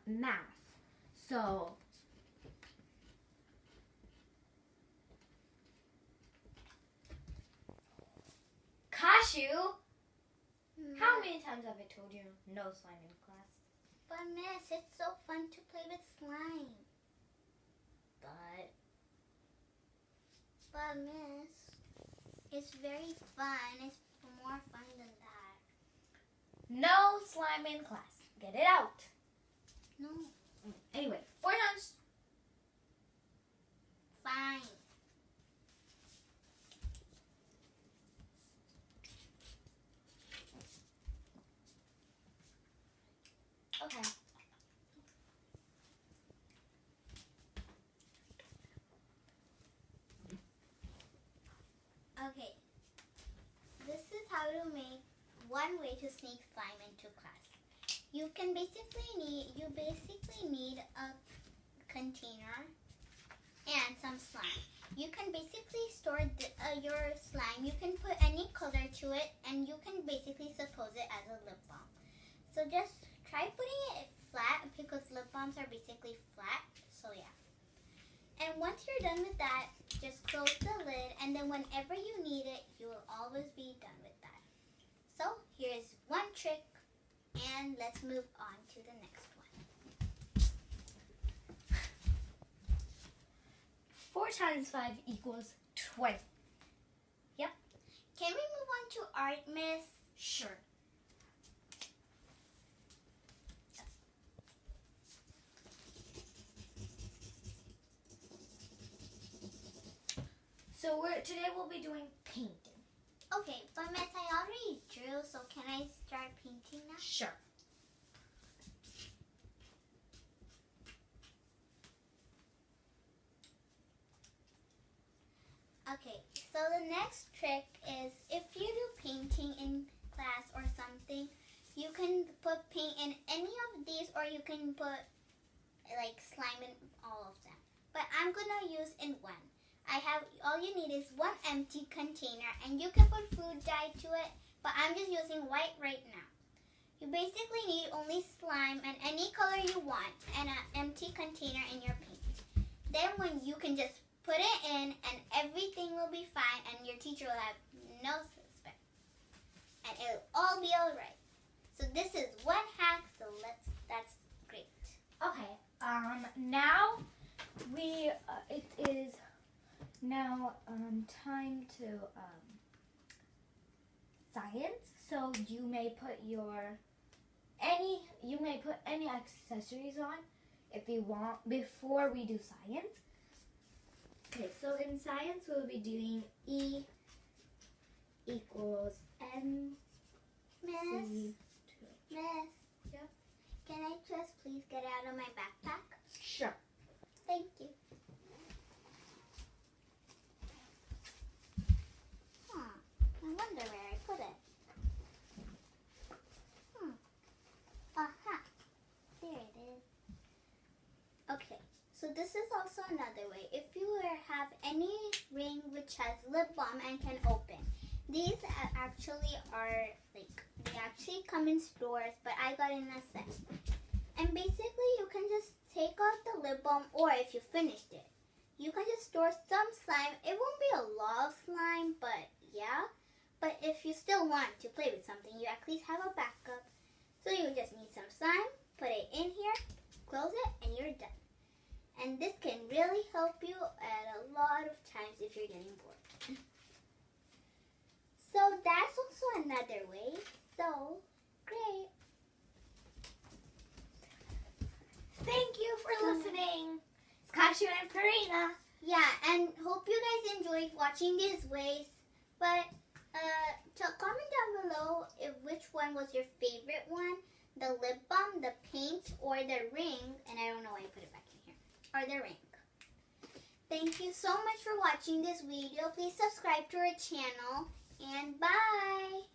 math. So Cashew, how many times have I told you no slime in class? But Miss, it's so fun to play with slime. But Miss, it's very fun. It's more fun than that. No slime in class. Get it out. No. Anyway, 4 times. Fine. Okay. Okay. This is how to make one way to sneak slime into class. You basically need a container and some slime. You can basically store your slime. You can put any color to it, and you can basically suppose it as a lip balm. So just try putting it flat, because lip balms are basically flat. So yeah. And once you're done with that, just close the lid, and then whenever you need it, you will always be done with that. So here's one trick, and let's move on to the next one. 4 times 5 equals 20. Yep. Can we move on to art, Miss? Sure. So today we'll be doing painting. Okay, but Miss, I already drew, so can I start painting now? Sure. Okay, so the next trick is, if you do painting in class or something, you can put paint in any of these, or you can put like slime in all of them. But I'm gonna use in one. All you need is one empty container, and you can put food dye to it, but I'm just using white right now. You basically need only slime and any color you want, and an empty container in your paint. Then you can just put it in, and everything will be fine, and your teacher will have no suspect. And it'll all be alright. So this is one hack, so that's great. Okay, now it is now time to science. So you may put any accessories on if you want before we do science. Okay, so in science we'll be doing E equals MC. Miss, Yeah. can I just please get out of my backpack? Sure. Thank you. I wonder where I put it. Aha. There it is. Okay, so this is also another way. If you have any ring which has lip balm and can open, these actually they actually come in stores, but I got in a set. And basically you can just take out the lip balm, or if you finished it, you can just store some slime. It won't be a lot of slime, but yeah. But if you still want to play with something, you at least have a backup. So you just need some slime, put it in here, close it, and you're done. And this can really help you at a lot of times if you're getting bored. So that's also another way. So, great. Thank you for listening. It's Cashew and Karina. Yeah, and hope you guys enjoyed watching these ways. But comment down below which one was your favorite one. The lip balm, the paint, or the ring. And I don't know why I put it back in here. Or the ring. Thank you so much for watching this video. Please subscribe to our channel. And bye!